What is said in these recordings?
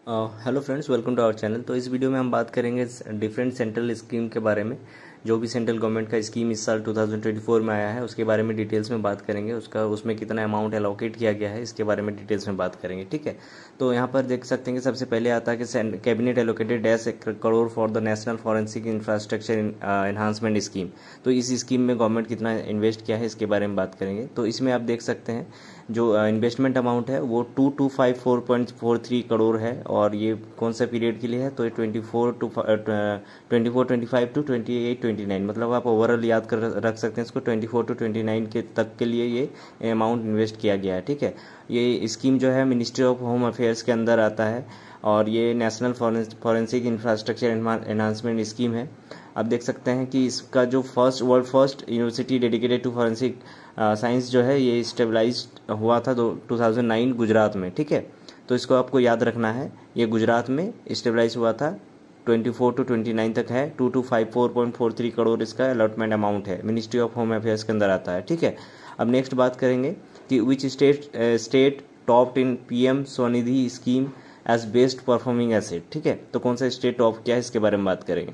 Hello friends, welcome to our channel. तो इस video में हम बात करेंगे डिफरेंट सेंट्रल स्कीम के बारे में। जो भी सेंट्रल गवर्नमेंट का स्कीम इस साल 2024 में आया है उसके बारे में डिटेल्स में बात करेंगे। उसमें कितना अमाउंट एलोकेट किया गया है इसके बारे में डिटेल्स में बात करेंगे। ठीक है, तो यहाँ पर देख सकते हैं कि सबसे पहले आता है कि cabinet allocated dash crore for the national forensic infrastructure enhancement scheme. तो इस स्कीम में गवर्नमेंट कितना इन्वेस्ट किया है इसके बारे में बात करेंगे। तो इसमें आप देख सकते हैं जो इन्वेस्टमेंट अमाउंट है वो 2254.43 करोड़ है। और ये कौन सा पीरियड के लिए है? तो ये 24-25 टू 28-29, मतलब आप ओवरऑल याद कर रख सकते हैं इसको। 24 टू 29 के तक के लिए ये अमाउंट इन्वेस्ट किया गया है। ठीक है, ये स्कीम जो है मिनिस्ट्री ऑफ होम अफेयर्स के अंदर आता है और ये national forensic infrastructure enhancement scheme है। आप देख सकते हैं कि इसका जो world first university dedicated to forensic science जो है ये स्टेबलाइज हुआ था 2009 गुजरात में। ठीक है, तो इसको आपको याद रखना है, ये गुजरात में स्टेबलाइज हुआ था। 24 टू 29 तक है। 2254.43 करोड़ इसका अलॉटमेंट अमाउंट है, मिनिस्ट्री ऑफ होम अफेयर्स के अंदर आता है। ठीक है, अब नेक्स्ट बात करेंगे कि which state topped in PM Svanidhi scheme as best performing asset. ठीक है, तो कौन सा स्टेट टॉप किया है इसके बारे में बात करेंगे।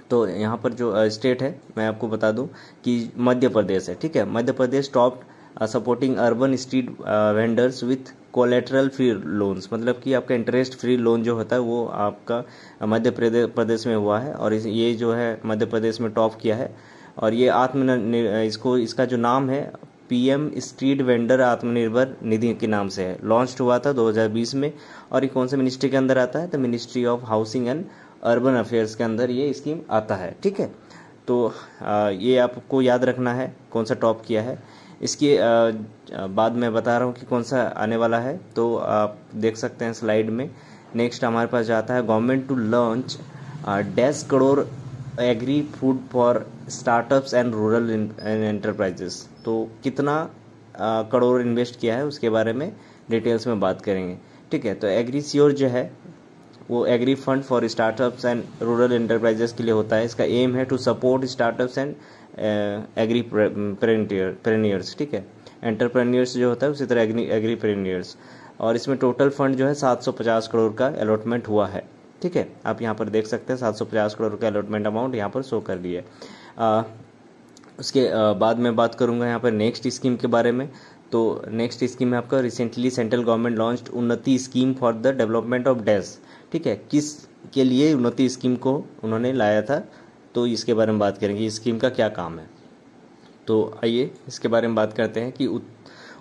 तो यहाँ पर जो स्टेट है मैं आपको बता दूं कि मध्य प्रदेश है। ठीक है, Madhya Pradesh top supporting urban street vendors with collateral free loans, मतलब कि आपका इंटरेस्ट फ्री लोन जो होता है वो आपका मध्य प्रदेश में हुआ है। और ये जो है मध्य प्रदेश में टॉप किया है। और ये इसका जो नाम है PM street vendor Atmanirbhar Nidhi के नाम से है। लॉन्च हुआ था 2020 में। और ये कौन से मिनिस्ट्री के अंदर आता है? तो ministry of housing and urban affairs के अंदर ये स्कीम आता है। ठीक है, तो ये आपको याद रखना है कौन सा टॉप किया है। इसके बाद मैं बता रहा हूँ कि कौन सा आने वाला है। तो आप देख सकते हैं स्लाइड में। नेक्स्ट हमारे पास जाता है government to launch 10 crore agri food for startups and rural enterprises. तो कितना करोड़ इन्वेस्ट किया है उसके बारे में डिटेल्स में बात करेंगे। ठीक है, तो एग्री श्योर जो है वो agri fund for startups and rural enterprises के लिए होता है। इसका एम है to support startups and agripreneurs. ठीक है, एंटरप्रेन्योर्स जो होता है उसी तरह एग्रीप्रेन्योर्स। और इसमें टोटल फंड जो है 750 करोड़ का अलॉटमेंट हुआ है। ठीक है, आप यहाँ पर देख सकते हैं 750 करोड़ का अलॉटमेंट अमाउंट यहाँ पर शो कर दिया है। उसके बाद मैं बात करूँगा यहाँ पर नेक्स्ट स्कीम के बारे में। तो नेक्स्ट स्कीम में आपका रिसेंटली सेंट्रल गवर्नमेंट लॉन्च्ड उन्नति scheme for the development of dash. ठीक है, किस के लिए उन्नति स्कीम को उन्होंने लाया था, तो इसके बारे में बात करेंगे। इस स्कीम का क्या काम है, तो आइए इसके बारे में बात करते हैं कि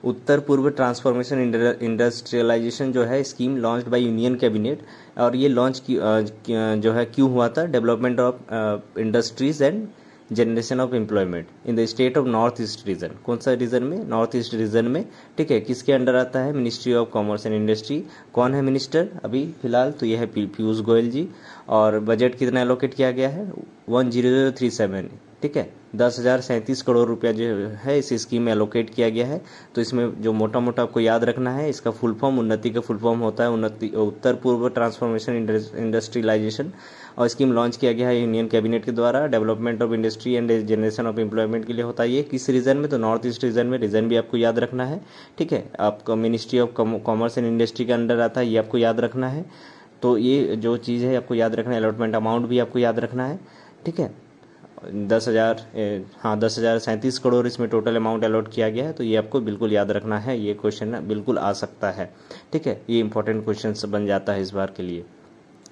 उत्तर पूर्व ट्रांसफॉर्मेशन इंडस्ट्रियलाइजेशन जो है scheme launched by union cabinet. और ये लॉन्च जो है क्यों हुआ था? Development of industries and generation of employment in the state of north east region. कौन सा रीजन में? नॉर्थ ईस्ट रीजन में। ठीक है, किसके अंडर आता है? Ministry of commerce and industry. कौन है मिनिस्टर अभी फिलहाल? तो यह है पीयूष गोयल जी। और बजट कितना एलोकेट किया गया है? 10037। ठीक है, 10,037 करोड़ रुपया जो है इस स्कीम में एलोकेट किया गया है। तो इसमें जो मोटा मोटा आपको याद रखना है, इसका फुल फॉर्म उन्नति का फुल फॉर्म होता है उत्तर पूर्व ट्रांसफॉर्मेशन इंडस्ट्रियलाइजेशन। और स्कीम लॉन्च किया गया है यूनियन कैबिनेट के द्वारा। Development of industry and generation of employment के लिए होता है। ये किस रीजन में? तो नॉर्थ ईस्ट रीजन में। रीजन भी आपको याद रखना है। ठीक है, आपका ministry of commerce and industry के अंडर आता है, ये आपको याद रखना है। तो ये जो चीज़ है आपको याद रखना है। अलॉटमेंट अमाउंट भी आपको याद रखना है। ठीक है, 10,037 करोड़ इसमें टोटल अमाउंट अलॉट किया गया है। तो ये आपको बिल्कुल याद रखना है, ये क्वेश्चन बिल्कुल आ सकता है। ठीक है, ये इंपॉर्टेंट क्वेश्चन बन जाता है इस बार के लिए।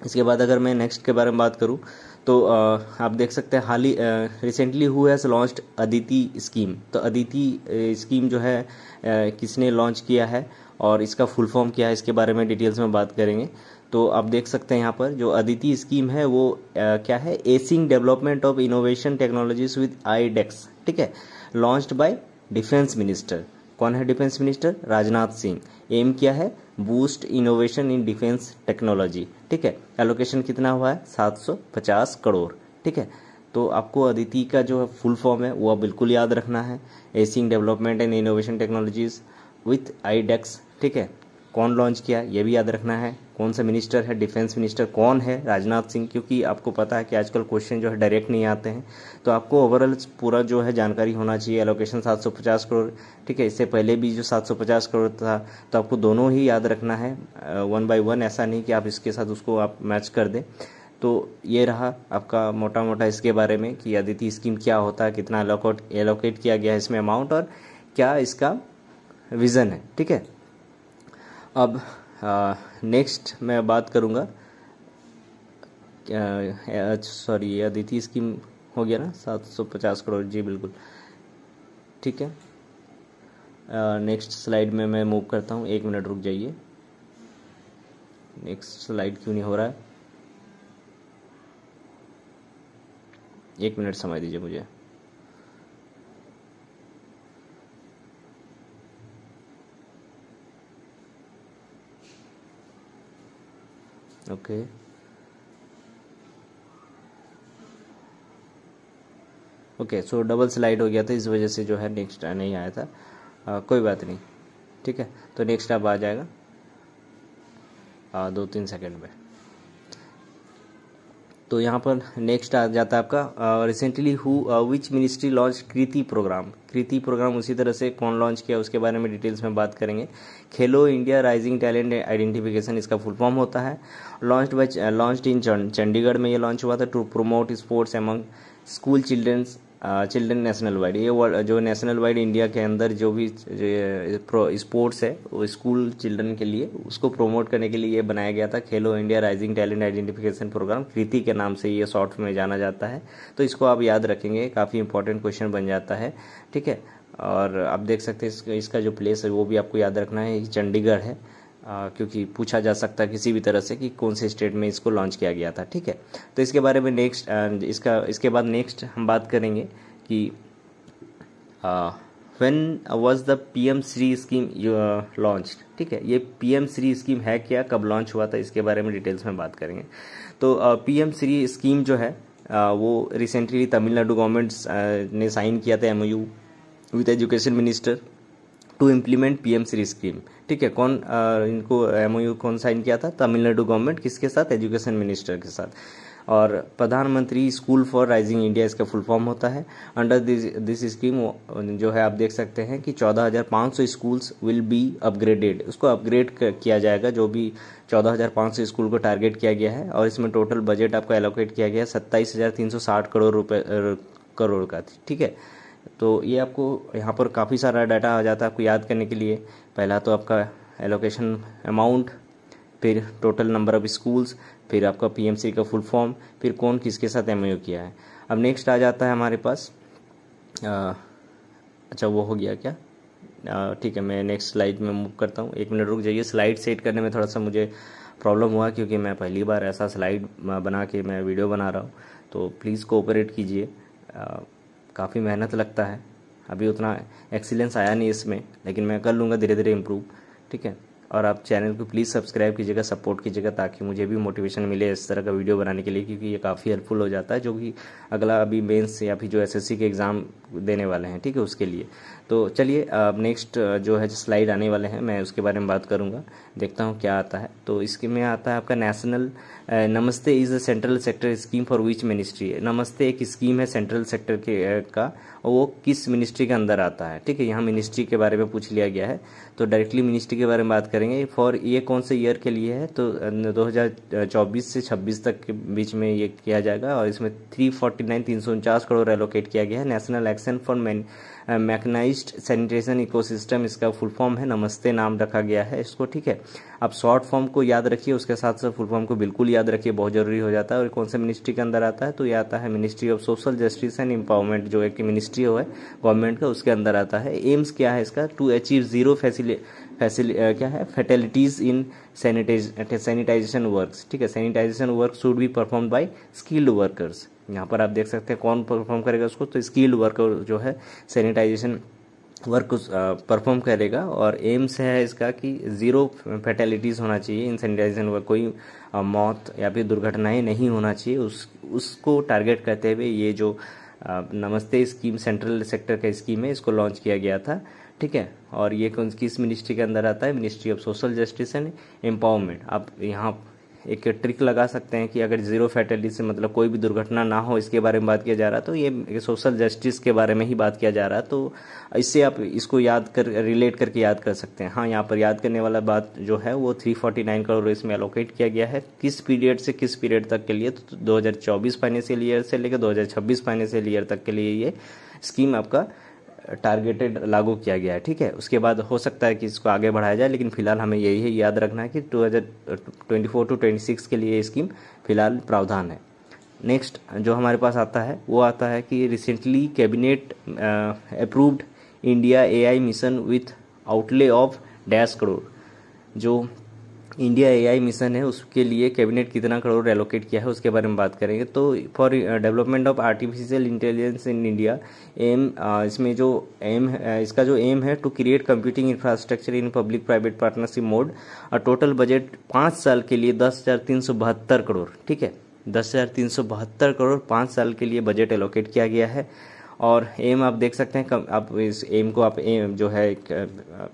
इसके बाद अगर मैं नेक्स्ट के बारे में बात करूं तो आप देख सकते हैं हाल ही recently who has launched Aditi scheme. तो अदिति स्कीम जो है किसने लॉन्च किया है और इसका फुल फॉर्म क्या है इसके बारे में डिटेल्स में बात करेंगे। तो आप देख सकते हैं यहाँ पर जो अदिति स्कीम है वो क्या है? Acing development of innovation technologies with iDEX. ठीक है, लॉन्च्ड बाय डिफेंस मिनिस्टर। कौन है defence minister? Rajnath Singh. Aim क्या है? Boost innovation in defence technology. ठीक है, एलोकेशन कितना हुआ है? 750 करोड़। ठीक है, तो आपको अदिति का जो फुल फॉर्म है वो बिल्कुल याद रखना है, acing development and innovation technologies with iDEX. ठीक है, कौन लॉन्च किया ये भी याद रखना है, कौन सा मिनिस्टर है, डिफेंस मिनिस्टर कौन है, राजनाथ सिंह, क्योंकि आपको पता है कि आजकल क्वेश्चन जो है डायरेक्ट नहीं आते हैं, तो आपको ओवरऑल पूरा जो है जानकारी होना चाहिए। एलोकेशन 750 करोड़, ठीक है, इससे पहले भी जो 750 करोड़ था, तो आपको दोनों ही याद रखना है 1 by 1, ऐसा नहीं कि आप इसके साथ उसको आप मैच कर दें। तो ये रहा आपका मोटा मोटा इसके बारे में कि अदिति स्कीम क्या होता है, कितना एलोकेट किया गया है इसमें अमाउंट, और क्या इसका विज़न है, ठीक है। अब नेक्स्ट मैं बात करूँगा, सॉरी ये अदिति स्कीम हो गया ना 750 करोड़, जी बिल्कुल, ठीक है। नेक्स्ट स्लाइड में मैं मूव करता हूँ, 1 मिनट रुक जाइए, नेक्स्ट स्लाइड क्यों नहीं हो रहा है, 1 मिनट समय दीजिए मुझे। ओके सो डबल स्लाइड हो गया था, इस वजह से जो है नेक्स्ट नहीं आया था, कोई बात नहीं, ठीक है। तो नेक्स्ट अब आ जाएगा 2-3 सेकंड में। तो यहाँ पर नेक्स्ट आ जाता है आपका recently which ministry launch Kriti programme उसी तरह से कौन लॉन्च किया उसके बारे में डिटेल्स में बात करेंगे। खेलो इंडिया राइजिंग टैलेंट आइडेंटिफिकेशन इसका फुल फॉर्म होता है। लॉन्च्ड इन चंडीगढ़ में ये लॉन्च हुआ था to promote sports among school children national wide. ये जो नेशनल वाइड इंडिया के अंदर जो भी स्पोर्ट्स है वो स्कूल चिल्ड्रन के लिए उसको प्रोमोट करने के लिए ये बनाया गया था। Khelo India rising talent identification programme, Kriti के नाम से ये शॉर्ट में जाना जाता है, तो इसको आप याद रखेंगे, काफ़ी इंपॉर्टेंट क्वेश्चन बन जाता है, ठीक है। और आप देख सकते हैं इसका जो प्लेस है वो भी आपको याद रखना है, चंडीगढ़ है, क्योंकि पूछा जा सकता है किसी भी तरह से कि कौन से स्टेट में इसको लॉन्च किया गया था, ठीक है। तो इसके बारे में नेक्स्ट इसके बाद नेक्स्ट हम बात करेंगे कि when was the PM Shri scheme launch, ठीक है। ये पीएम श्री स्कीम है क्या, कब लॉन्च हुआ था, इसके बारे में डिटेल्स में बात करेंगे। तो पीएम श्री स्कीम जो है वो रिसेंटली तमिलनाडु गवर्नमेंट ने साइन किया था MOU with education minister to implement PM Shri scheme, ठीक है। इनको MOU कौन साइन किया था, तमिलनाडु गवर्नमेंट, किसके साथ, एजुकेशन मिनिस्टर के साथ। और प्रधानमंत्री स्कूल फॉर राइजिंग इंडिया इसका फुल फॉर्म होता है। अंडर दिस स्कीम जो है आप देख सकते हैं कि 14,500 स्कूल्स विल बी अपग्रेडेड, उसको अपग्रेड किया जाएगा, जो भी 14,500 स्कूल को टारगेट किया गया है। और इसमें टोटल बजट आपको एलोकेट किया गया है 27,360 करोड़ का, ठीक है। तो ये आपको यहाँ पर काफ़ी सारा डाटा आ जाता है आपको याद करने के लिए। पहला तो आपका एलोकेशन अमाउंट, फिर टोटल नंबर ऑफ स्कूल्स, फिर आपका PMC का फुल फॉर्म, फिर कौन किसके साथ MOU किया है। अब नेक्स्ट आ जाता है हमारे पास अच्छा वो हो गया क्या, ठीक है, मैं नेक्स्ट स्लाइड में मूव करता हूँ, 1 मिनट रुक जाइए। स्लाइड सेट करने में थोड़ा सा मुझे प्रॉब्लम हुआ क्योंकि मैं पहली बार ऐसा स्लाइड बना के मैं वीडियो बना रहा हूँ, तो प्लीज़ कोऑपरेट कीजिए, काफ़ी मेहनत लगता है, अभी उतना एक्सीलेंस आया नहीं इसमें, लेकिन मैं कर लूँगा धीरे धीरे इम्प्रूव, ठीक है। और आप चैनल को प्लीज़ सब्सक्राइब कीजिएगा, सपोर्ट कीजिएगा, ताकि मुझे भी मोटिवेशन मिले इस तरह का वीडियो बनाने के लिए, क्योंकि ये काफ़ी हेल्पफुल हो जाता है जो कि अगला अभी मेंस या फिर जो SSC के एग्ज़ाम देने वाले हैं, ठीक है, उसके लिए। तो चलिए अब नेक्स्ट जो है स्लाइड आने वाले हैं, मैं उसके बारे में बात करूँगा, देखता हूँ क्या आता है। तो इसके में आता है आपका नेशनल नमस्ते is a central sector scheme for which ministry. नमस्ते एक स्कीम है सेंट्रल सेक्टर के का, और वो किस मिनिस्ट्री के अंदर आता है, ठीक है। यहाँ मिनिस्ट्री के बारे में पूछ लिया गया है, तो डायरेक्टली मिनिस्ट्री के बारे में बात करेंगे। फॉर ये कौन से ईयर के लिए है, तो 2024 से 26 तक के बीच में ये किया जाएगा, और इसमें 349 करोड़ एलोकेट किया गया है। National action for mechanised sanitation ecosystem इसका फुल फॉर्म है, नमस्ते नाम रखा गया है इसको, ठीक है। आप शॉर्ट फॉर्म को याद रखिए, उसके साथ साथ फुल फॉर्म को बिल्कुल याद रखिए, बहुत जरूरी हो जाता है। और कौन से मिनिस्ट्री के अंदर आता है, तो ये आता है ministry of social justice and empowerment, जो एक मिनिस्ट्री है गवर्नमेंट का, उसके अंदर आता है। एम्स क्या है इसका, to achieve zero fatalities in sanitisation works, ठीक है। Sanitisation work should be perform by skilled workers. यहाँ पर आप देख सकते हैं कौन परफॉर्म करेगा उसको, तो स्किल्ड वर्कर जो है सैनिटाइजेशन वर्क परफॉर्म करेगा। और एम्स है इसका कि ज़ीरो फैटेलिटीज़ होना चाहिए इन सैनिटाइजेशन वर्क, कोई मौत या फिर दुर्घटनाएं नहीं होना चाहिए, उसको टारगेट करते हुए ये जो नमस्ते स्कीम सेंट्रल सेक्टर का स्कीम है इसको लॉन्च किया गया था, ठीक है। और ये कौन किस मिनिस्ट्री के अंदर आता है, ministry of social justice and empowerment. आप यहाँ एक ट्रिक लगा सकते हैं कि अगर जीरो फैटेलिटी से मतलब कोई भी दुर्घटना ना हो इसके बारे में बात किया जा रहा है, तो ये सोशल जस्टिस के बारे में ही बात किया जा रहा है, तो इससे आप इसको याद कर रिलेट करके याद कर सकते हैं। हाँ, यहाँ पर याद करने वाला बात जो है वो 349 करोड़ इसमें एलोकेट किया गया है। किस पीरियड से किस पीरियड तक के लिए, तो 2024 फाइनेंशियल ईयर से लेकर 2026 फाइनेंशियल ईयर तक के लिए ये स्कीम आपका टारगेटेड लागू किया गया है, ठीक है। उसके बाद हो सकता है कि इसको आगे बढ़ाया जाए, लेकिन फिलहाल हमें यही याद रखना है कि 2024 टू 26 के लिए ये स्कीम फिलहाल प्रावधान है। नेक्स्ट जो हमारे पास आता है वो आता है कि recently cabinet approved India AI mission with outlay of dash crore. जो इंडिया एआई मिशन है उसके लिए कैबिनेट कितना करोड़ एलोकेट किया है उसके बारे में बात करेंगे। तो for development of artificial intelligence in India aim, इसमें जो एम है, इसका जो एम है to create computing infrastructure in public private partnership mode. और टोटल बजट 5 साल के लिए 10,372 करोड़, ठीक है, 10,372 करोड़ 5 साल के लिए बजट एलोकेट किया गया है। और एम आप देख सकते हैं, आप इस एम को आप एम जो है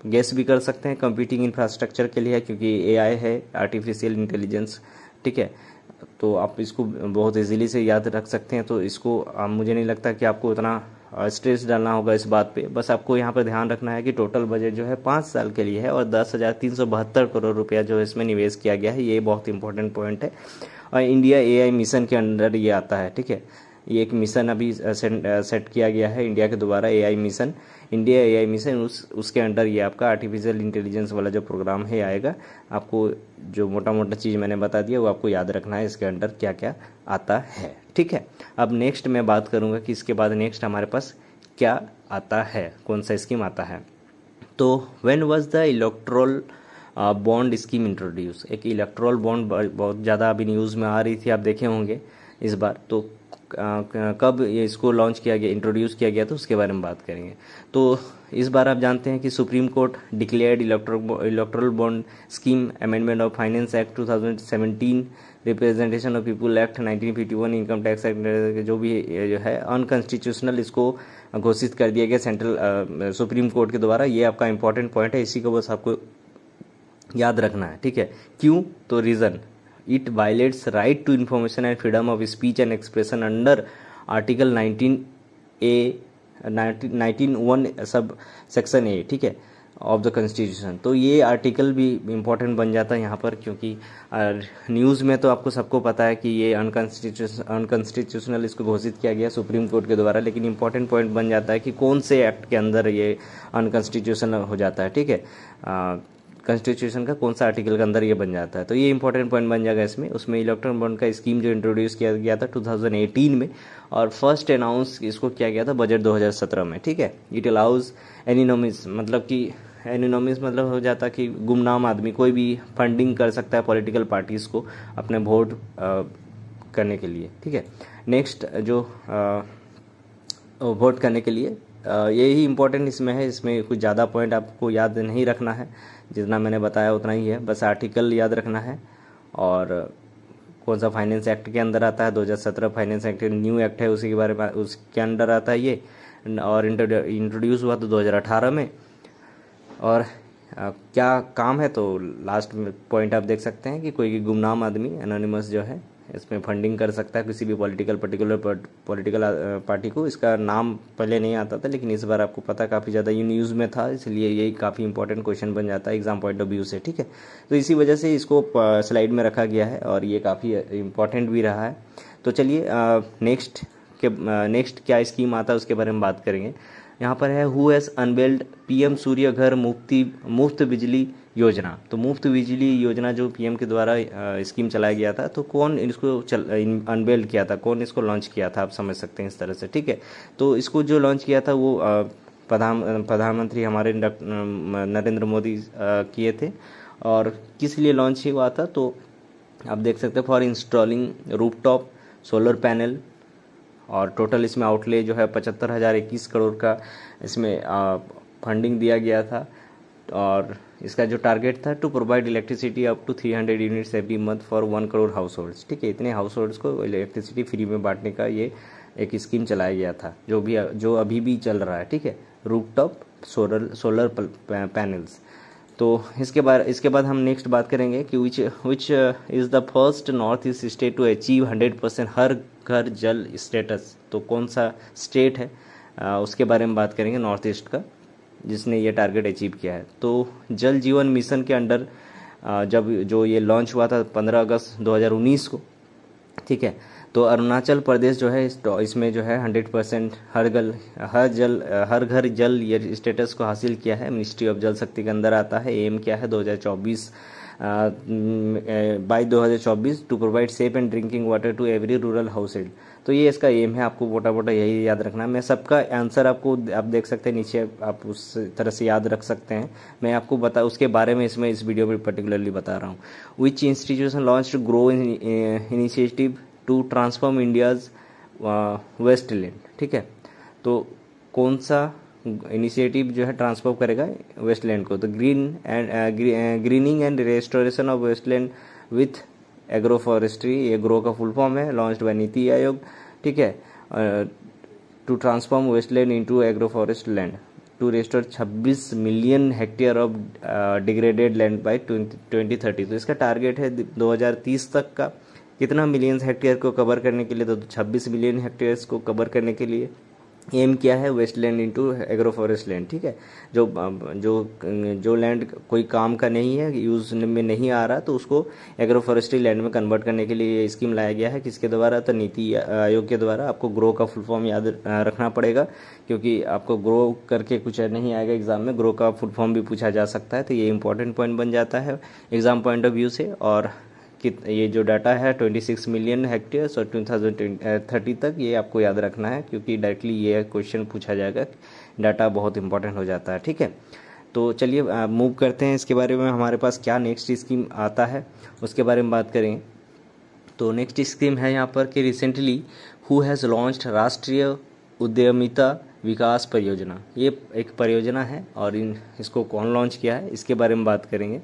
गेस भी कर सकते हैं, कंप्यूटिंग इंफ्रास्ट्रक्चर के लिए है, क्योंकि एआई है, आर्टिफिशियल इंटेलिजेंस, ठीक है। तो आप इसको बहुत इजीली से याद रख सकते हैं। तो इसको मुझे नहीं लगता कि आपको उतना स्ट्रेस डालना होगा इस बात पे। बस आपको यहाँ पर ध्यान रखना है कि टोटल बजट जो है 5 साल के लिए है और 10,372 करोड़ रुपया जो है इसमें निवेश किया गया है। ये बहुत इंपॉर्टेंट पॉइंट है। और इंडिया एआई मिशन के अंडर ये आता है, ठीक है। ये एक मिशन अभी सेट किया गया है इंडिया के द्वारा, AI mission, India AI mission. उसके अंडर ये आपका आर्टिफिशियल इंटेलिजेंस वाला जो प्रोग्राम है आएगा। आपको जो मोटा मोटा चीज़ मैंने बता दिया वो आपको याद रखना है, इसके अंडर क्या क्या आता है, ठीक है। अब नेक्स्ट मैं बात करूँगा कि इसके बाद नेक्स्ट हमारे पास क्या आता है, कौन सा स्कीम आता है। तो when was the erectile bond scheme introduce. एक इलेक्ट्रल बॉन्ड बहुत ज़्यादा अभी न्यूज़ में आ रही थी, आप देखे होंगे इस बार। तो कब ये इसको लॉन्च किया गया, इंट्रोड्यूस किया गया, तो उसके बारे में बात करेंगे। तो इस बार आप जानते हैं कि supreme court declared erectile bond scheme amendment of finance act 2017, representation of people act 1951, income tax act जो भी जो है अनकॉन्स्टिट्यूशनल, इसको घोषित कर दिया गया सेंट्रल सुप्रीम कोर्ट के द्वारा। ये आपका इंपॉर्टेंट पॉइंट है, इसी को बस आपको याद रखना है, ठीक है। क्यों, तो reason, it violates right to information and freedom of speech and expression under article 19(1) sub section A, ठीक है, ऑफ द कॉन्स्टिट्यूशन। तो ये आर्टिकल भी इम्पोर्टेंट बन जाता है यहाँ पर, क्योंकि न्यूज़ में तो आपको सबको पता है कि ये अनकॉन्स्टिट्यूशनल इसको घोषित किया गया सुप्रीम कोर्ट के द्वारा, लेकिन इंपॉर्टेंट पॉइंट बन जाता है कि कौन से एक्ट के अंदर ये अनकॉन्स्टिट्यूशनल हो जाता है, ठीक है। कॉन्स्टिट्यूशन का कौन सा आर्टिकल के अंदर ये बन जाता है, तो ये इंपॉर्टेंट पॉइंट बन जाएगा इसमें। उसमें इलेक्ट्रॉन बॉन्ड का स्कीम जो इंट्रोड्यूस किया गया था 2018 में, और फर्स्ट अनाउंस इसको किया गया था बजट 2017 में, ठीक है। इट अलाउज एनिनोमिस, मतलब कि एनिनोमिस मतलब हो जाता है कि गुमनाम आदमी कोई भी फंडिंग कर सकता है पॉलिटिकल पार्टीज को अपने वोट करने के लिए, ठीक है। नेक्स्ट जो वोट करने के लिए यही इंपॉर्टेंट इसमें है। इसमें कुछ ज़्यादा पॉइंट आपको याद नहीं रखना है, जितना मैंने बताया उतना ही है, बस आर्टिकल याद रखना है। और कौन सा फाइनेंस एक्ट के अंदर आता है, 2017 फाइनेंस एक्ट न्यू एक्ट है, उसी के बारे में उसके अंडर आता है ये। और इंट्रोड्यूस हुआ तो 2018 में। और क्या काम है, तो लास्ट में पॉइंट आप देख सकते हैं कि कोई गुमनाम आदमी एनोनिमस जो है इसमें फंडिंग कर सकता है किसी भी पर्टिकुलर पॉलिटिकल पार्टी को। इसका नाम पहले नहीं आता था, लेकिन इस बार आपको पता काफ़ी ज़्यादा ये न्यूज़ में था, इसलिए यही काफ़ी इंपॉर्टेंट क्वेश्चन बन जाता है एग्जाम पॉइंट ऑफ व्यू से, ठीक है। तो इसी वजह से इसको स्लाइड में रखा गया है और ये काफ़ी इंपॉर्टेंट भी रहा है। तो चलिए नेक्स्ट क्या स्कीम आता है उसके बारे में बात करेंगे। यहाँ पर है हु हैज़ अनवेल्ड पीएम सूर्य घर मुफ्त बिजली योजना। तो मुफ्त बिजली योजना जो पीएम के द्वारा स्कीम चलाया गया था, तो कौन इसको अनवेल्ड किया था, कौन इसको लॉन्च किया था, आप समझ सकते हैं इस तरह से, ठीक है। तो इसको जो लॉन्च किया था वो प्रधानमंत्री हमारे नरेंद्र मोदी किए थे। और किस लिए लॉन्च हुआ था, तो आप देख सकते हैं for installing rooftop solar panel. और टोटल इसमें आउटले जो है 75,021 करोड़ का इसमें फंडिंग दिया गया था। और इसका जो टारगेट था to provide electricity up to 300 units every month for 1 crore household, ठीक है। इतने हाउस होल्ड्स को इलेक्ट्रिसिटी फ्री में बांटने का ये एक स्कीम चलाया गया था, जो अभी भी चल रहा है, ठीक है। Rooftop solar panels. तो इसके बाद हम नेक्स्ट बात करेंगे कि which is the first north east state to achieve 100% Har Ghar Jal status. तो कौन सा स्टेट है उसके बारे में बात करेंगे नॉर्थ ईस्ट का, जिसने ये टारगेट अचीव किया है। तो जल जीवन मिशन के अंडर जब जो ये लॉन्च हुआ था 15 अगस्त 2019 को, ठीक है, तो अरुणाचल प्रदेश जो है इसमें जो है 100% हर घर जल ये स्टेटस को हासिल किया है। मिनिस्ट्री ऑफ जल शक्ति के अंदर आता है। एम क्या है 2024 by 2024 to provide safe and drinking water to every rural household. तो ये इसका एम है, आपको मोटा मोटा यही याद रखना है। मैं सबका आंसर आपको आप देख सकते हैं नीचे, आप उस तरह से याद रख सकते हैं। मैं आपको उसके बारे में इस वीडियो में पर्टिकुलरली बता रहा हूँ। विच इंस्टीट्यूशन लॉन्च ग्रो initiative to transform India's wasteland, ठीक है, तो कौन सा इनिशिएटिव जो है ट्रांसफॉर्म करेगा वेस्टलैंड को। तो greening and restoration of wasteland with agro forestry, ये ग्रो का फुल फॉर्म है, लॉन्च्ड बाय नीति आयोग, ठीक है, to transform wasteland into agro forest land to restore 26 million hectare of degraded land by 2030। तो इसका टारगेट है 2030 तक का कितना मिलियन हेक्टेयर को कवर करने के लिए, तो 26 मिलियन हेक्टेयर्स को कवर करने के लिए एम क्या है, wasteland into agro forest land, ठीक है। जो लैंड कोई काम का नहीं है, यूज में नहीं आ रहा, तो उसको एग्रो फॉरेस्ट्री लैंड में कन्वर्ट करने के लिए ये स्कीम लाया गया है। किसके द्वारा, तो नीति आयोग के द्वारा। आपको ग्रो का फुल फॉर्म याद रखना पड़ेगा, क्योंकि आपको ग्रो करके कुछ नहीं आएगा एग्जाम में, ग्रो का फुल फॉर्म भी पूछा जा सकता है। तो ये इंपॉर्टेंट पॉइंट बन जाता है एग्जाम पॉइंट ऑफ व्यू से। और ये जो डाटा है 26 मिलियन हेक्टेयर्स और 2030 तक, ये आपको याद रखना है, क्योंकि डायरेक्टली ये क्वेश्चन पूछा जाएगा। डाटा बहुत इंपॉर्टेंट हो जाता है, ठीक है। तो चलिए मूव करते हैं इसके बारे में, हमारे पास क्या नेक्स्ट स्कीम आता है उसके बारे में बात करेंगे। तो नेक्स्ट स्कीम है यहाँ पर कि रिसेंटली हु हैज़ लॉन्च्ड राष्ट्रीय उद्यमिता विकास परियोजना। ये एक परियोजना है और इसको कौन लॉन्च किया है इसके बारे में बात करेंगे।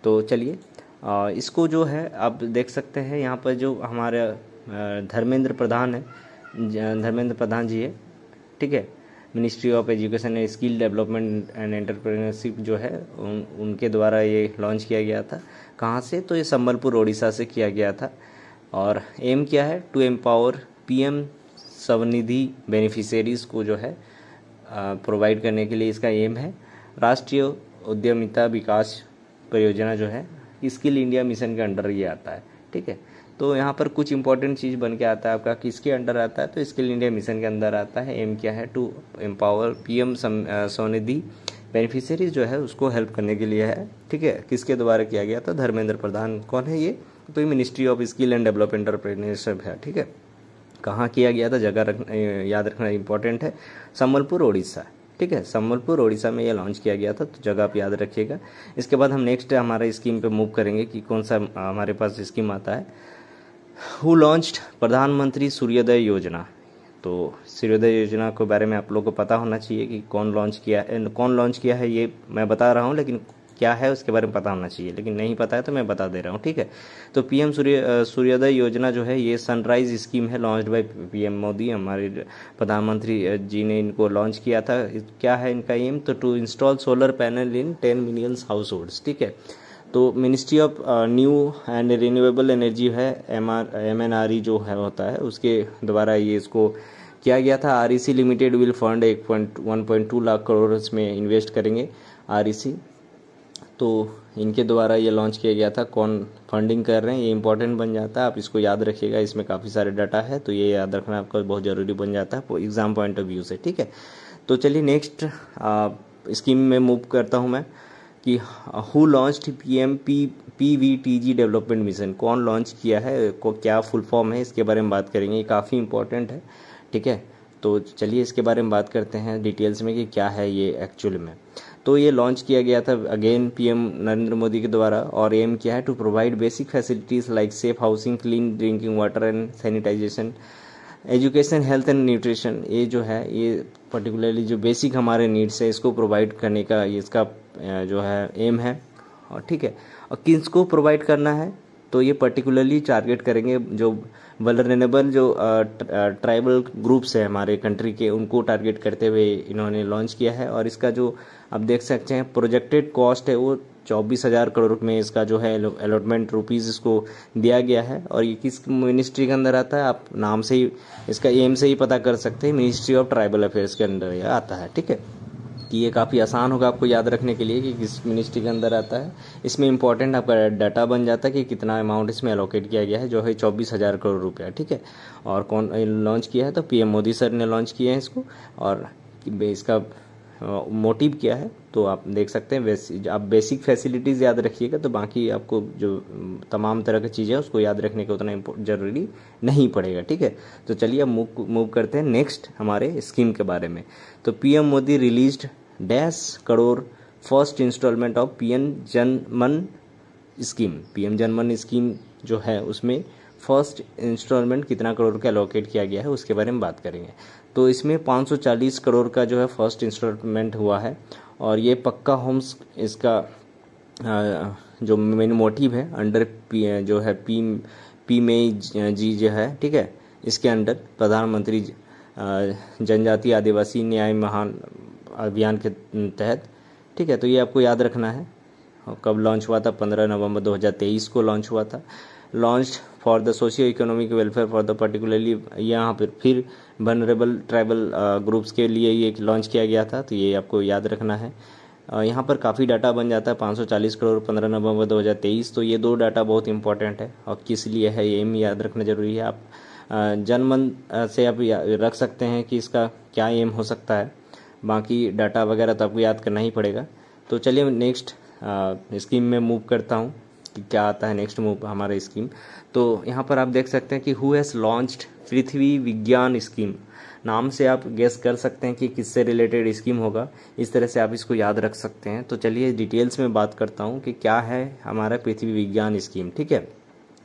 तो चलिए इसको जो है आप देख सकते हैं यहाँ पर, जो हमारे धर्मेंद्र प्रधान जी है, ठीक है, ministry of education and skill development and entrepreneurship जो है उनके द्वारा ये लॉन्च किया गया था। कहाँ से, तो ये संबलपुर उड़ीसा से किया गया था। और एम क्या है, to empower PM Svanidhi beneficiaries को जो है प्रोवाइड करने के लिए इसका एम है। राष्ट्रीय उद्यमिता विकास परियोजना जो है स्किल इंडिया मिशन के अंडर ये आता है, ठीक है। तो यहाँ पर कुछ इंपॉर्टेंट चीज़ बन के आता है आपका, किसके अंडर आता है, तो स्किल इंडिया मिशन के अंदर आता है। एम क्या है, to empower PM Svanidhi beneficiaries जो है उसको हेल्प करने के लिए है, ठीक है। किसके द्वारा किया गया था, धर्मेंद्र प्रधान। कौन है ये, तो ये ministry of skill and development entrepreneurship है, ठीक है। कहाँ किया गया था, जगह याद रखना इंपॉर्टेंट है, संबलपुर उड़ीसा, ठीक है, संबलपुर उड़ीसा में ये लॉन्च किया गया था। तो जगह आप याद रखिएगा। इसके बाद हम नेक्स्ट हमारे स्कीम पे मूव करेंगे कि कौन सा हमारे पास स्कीम आता है। हु लॉन्च्ड प्रधानमंत्री सूर्योदय योजना। तो सूर्योदय योजना के बारे में आप लोगों को पता होना चाहिए कि कौन लॉन्च किया है, ये मैं बता रहा हूँ, लेकिन क्या है उसके बारे में पता होना चाहिए, लेकिन नहीं पता है तो मैं बता दे रहा हूँ, ठीक है। तो PM सूर्योदय योजना जो है ये सनराइज स्कीम है, लॉन्च्ड बाय PM मोदी, हमारे प्रधानमंत्री जी ने इनको लॉन्च किया था। क्या है इनका एम, तो to install solar panel in 10 million household, ठीक है। तो ministry of new and renewable energy है, MNRE जो है होता है, उसके द्वारा ये इसको किया गया था। REC limited will fund 1.2 lakh crore इसमें इन्वेस्ट करेंगे REC। तो इनके द्वारा ये लॉन्च किया गया था। कौन फंडिंग कर रहे हैं ये इंपॉर्टेंट बन जाता है, आप इसको याद रखिएगा। इसमें काफ़ी सारे डाटा है, तो ये याद रखना आपका बहुत ज़रूरी बन जाता है एग्जाम पॉइंट ऑफ व्यू से, ठीक है। तो चलिए नेक्स्ट स्कीम में मूव करता हूँ मैं कि who launched PVTG development mission. कौन लॉन्च किया है, को क्या फुल फॉर्म है, इसके बारे में बात करेंगे। ये काफ़ी इंपॉर्टेंट है, ठीक है। तो चलिए इसके बारे में बात करते हैं डिटेल्स में कि क्या है ये एक्चुअल में। तो ये लॉन्च किया गया था अगेन PM नरेंद्र मोदी के द्वारा। और एम क्या है, to provide basic facilities like safe housing, clean drinking water and sanitisation, education, health and nutrition. ये जो है ये पर्टिकुलरली जो बेसिक हमारे नीड्स है इसको प्रोवाइड करने का ये इसका जो है एम है, और ठीक है। और किसको प्रोवाइड करना है, तो ये पर्टिकुलरली टारगेट करेंगे जो वल्नरेबल जो ट्राइबल ग्रुप्स है हमारे कंट्री के, उनको टारगेट करते हुए इन्होंने लॉन्च किया है। और इसका जो आप देख सकते हैं प्रोजेक्टेड कॉस्ट है वो 24,000 करोड़ में इसका जो है अलॉटमेंट रुपीज़ इसको दिया गया है। और ये किस मिनिस्ट्री के अंदर आता है, आप नाम से ही इसका एम से ही पता कर सकते हैं, मिनिस्ट्री ऑफ ट्राइबल अफेयर्स के अंदर यह आता है। ठीक है, कि ये काफ़ी आसान होगा आपको याद रखने के लिए कि किस मिनिस्ट्री के अंदर आता है। इसमें इंपॉर्टेंट आपका डाटा बन जाता है कि कितना अमाउंट इसमें एलोकेट किया गया है, जो है 24,000 करोड़ रुपया। ठीक है, और कौन लॉन्च किया है, तो पीएम मोदी सर ने लॉन्च किया है इसको। और इसका मोटिव क्या है तो आप देख सकते हैं। आप बेसिक फैसिलिटीज़ याद रखिएगा, तो बाकी आपको जो तमाम तरह की चीज़ें उसको याद रखने का उतना जरूरी नहीं पड़ेगा। ठीक है, तो चलिए अब मूव करते हैं नेक्स्ट हमारे स्कीम के बारे में। तो PM Modi released dash crore first instalment of PM Janman scheme. PM Janman scheme जो है उसमें फर्स्ट इंस्टॉलमेंट कितना करोड़ का एलोकेट किया गया है उसके बारे में बात करेंगे। तो इसमें 540 करोड़ का जो है फर्स्ट इंस्टॉलमेंट हुआ है। और ये पक्का होम्स इसका जो मेन मोटिव है अंडर जो है पीएमए जी जो है, ठीक है, इसके अंडर प्रधानमंत्री जनजातीय आदिवासी न्याय महान अभियान के तहत। ठीक है, तो ये आपको याद रखना है। कब लॉन्च हुआ था, 15 नवंबर 2023 को लॉन्च हुआ था। Launch for the socio economic welfare for the particularly यहाँ पर फिर वनरेबल ट्राइबल ग्रुप्स के लिए ये लॉन्च किया गया था, तो ये आपको याद रखना है। यहाँ पर काफ़ी डाटा बन जाता है, 540 करोड़ 15 नवंबर 2023। तो ये दो डाटा बहुत इंपॉर्टेंट है और किस लिए है ये एम याद रखना जरूरी है। आप जनमन से आप रख सकते हैं कि इसका क्या एम हो सकता है, बाकी डाटा वगैरह तो आपको याद करना ही पड़ेगा। तो चलिए नेक्स्ट स्कीम में मूव करता हूँ कि क्या आता है नेक्स्ट मूव हमारा स्कीम। तो यहाँ पर आप देख सकते हैं कि हु हैज़ लॉन्च्ड पृथ्वी विज्ञान स्कीम। नाम से आप गेस कर सकते हैं कि किससे रिलेटेड स्कीम होगा, इस तरह से आप इसको याद रख सकते हैं। तो चलिए डिटेल्स में बात करता हूँ कि क्या है हमारा पृथ्वी विज्ञान स्कीम। ठीक है,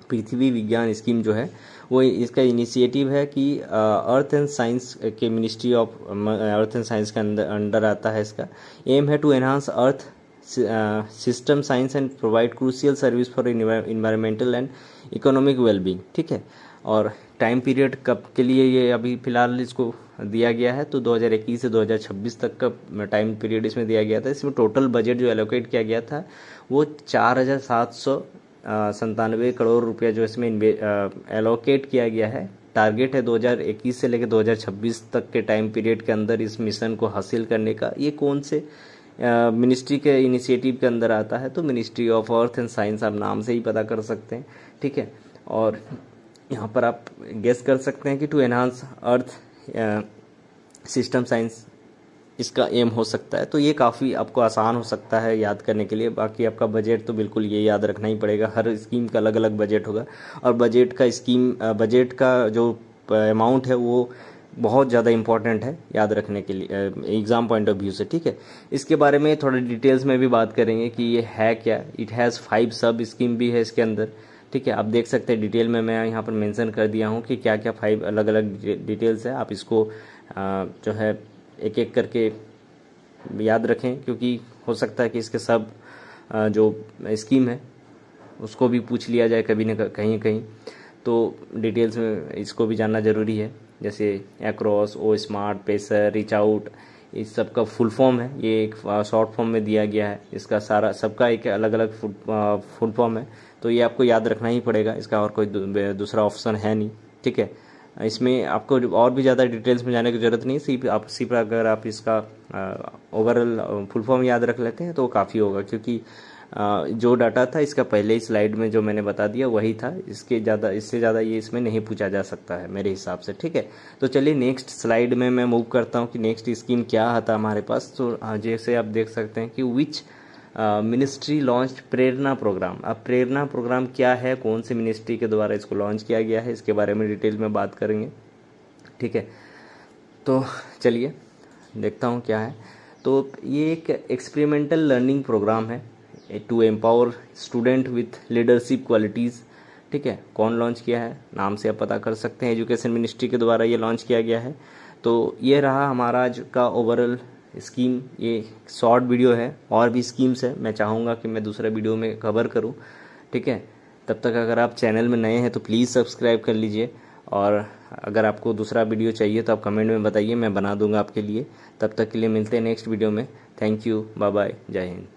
पृथ्वी विज्ञान स्कीम जो है वो इसका इनिशिएटिव है कि अर्थ एंड साइंस के ministry of earth and science के अंडर आता है। इसका एम है to enhance earth system science and provide crucial service for environmental and economic wellbeing. ठीक है, और टाइम पीरियड कब के लिए ये अभी फिलहाल इसको दिया गया है, तो 2021 से 2026 तक का टाइम पीरियड इसमें दिया गया था। इसमें टोटल बजट जो एलोकेट किया गया था वो 4,797 करोड़ रुपया जो इसमें एलोकेट किया गया है। टारगेट है 2021 से लेकर 2026 तक के टाइम पीरियड के अंदर इस मिशन को हासिल करने का। ये कौन से मिनिस्ट्री के इनिशिएटिव के अंदर आता है, तो ministry of earth and science, आप नाम से ही पता कर सकते हैं। ठीक है, और यहाँ पर आप गेस कर सकते हैं कि to enhance earth system science इसका एम हो सकता है। तो ये काफ़ी आपको आसान हो सकता है याद करने के लिए। बाकी आपका बजट तो बिल्कुल ये याद रखना ही पड़ेगा, हर स्कीम का अलग अलग बजट होगा और बजट का जो अमाउंट है वो बहुत ज़्यादा इंपॉर्टेंट है याद रखने के लिए एग्ज़ाम पॉइंट ऑफ व्यू से। ठीक है, इसके बारे में थोड़ा डिटेल्स में भी बात करेंगे कि ये है क्या। इट हैज़ 5 सब स्कीम भी है इसके अंदर। ठीक है, आप देख सकते हैं डिटेल में मैं यहाँ पर मेंशन कर दिया हूँ कि क्या क्या 5 अलग अलग डिटेल्स है। आप इसको जो है एक एक करके याद रखें, क्योंकि हो सकता है कि इसके सब जो स्कीम है उसको भी पूछ लिया जाए कभी न कहीं, तो डिटेल्स में इसको भी जानना ज़रूरी है। जैसे एक्रॉस, ओ स्मार्ट, पेसर, रीच आउट, इस सब का फुल फॉर्म है। ये एक शॉर्ट फॉर्म में दिया गया है, इसका सारा सबका एक अलग अलग फुल फॉर्म है, तो ये आपको याद रखना ही पड़ेगा। इसका और कोई दूसरा ऑप्शन है नहीं। ठीक है, इसमें आपको और भी ज़्यादा डिटेल्स में जाने की ज़रूरत नहीं, सिर्फ अगर आप इसका ओवरऑल फुल फॉर्म याद रख लेते हैं तो काफ़ी होगा, क्योंकि जो डाटा था इसका पहले ही स्लाइड में जो मैंने बता दिया वही था। इससे ज़्यादा ये इसमें नहीं पूछा जा सकता है मेरे हिसाब से। ठीक है, तो चलिए नेक्स्ट स्लाइड में मैं मूव करता हूँ कि नेक्स्ट स्कीम क्या आता हमारे पास। तो जैसे आप देख सकते हैं कि which ministry launch Prerna programme. अब प्रेरणा प्रोग्राम क्या है, कौन सी मिनिस्ट्री के द्वारा इसको लॉन्च किया गया है, इसके बारे में डिटेल में बात करेंगे। ठीक है, तो चलिए देखता हूँ क्या है। तो ये एक एक्सपेरिमेंटल लर्निंग प्रोग्राम है to empower student with leadership qualities. ठीक है, कौन लॉन्च किया है, नाम से आप पता कर सकते हैं, एजुकेशन मिनिस्ट्री के द्वारा ये लॉन्च किया गया है। तो ये रहा हमारा आज का ओवरऑल स्कीम। ये शॉर्ट वीडियो है, और भी स्कीम्स है, मैं चाहूँगा कि मैं दूसरा वीडियो में कवर करूँ। ठीक है, तब तक अगर आप चैनल में नए हैं तो प्लीज़ सब्सक्राइब कर लीजिए, और अगर आपको दूसरा वीडियो चाहिए तो आप कमेंट में बताइए, मैं बना दूंगा आपके लिए। तब तक के लिए मिलते हैं नेक्स्ट वीडियो में। थैंक यू, बाय बाय, जय हिंद।